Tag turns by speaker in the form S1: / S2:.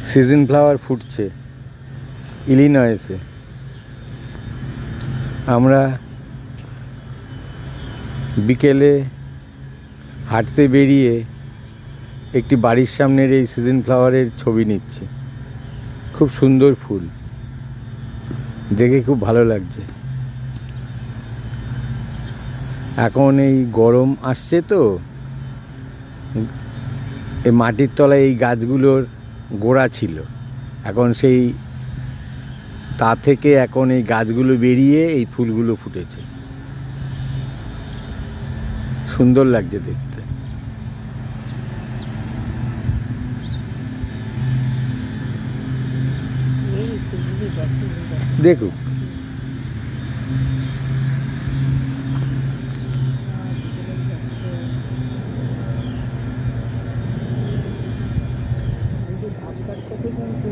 S1: Season flower ফুটছে ইলিনয়েসে। আমরা বিকেলে হাঁটতে বেরিয়ে একটি বাড়ির সামনের এই সিজন ফ্লাওয়ারের ছবি নিচ্ছি। খুব সুন্দর ফুল, দেখে খুব ভালো লাগছে। এখন এই গরম আসছে তো, এই মাটির তলায় এই গাছগুলোর গোড়া ছিল, এখন সেই তা থেকে এখন এই গাছগুলো বেরিয়ে এই ফুলগুলো ফুটেছে। সুন্দর লাগছে দেখতে। দেখুক।
S2: ঘাস কাটতেছে কিন্তু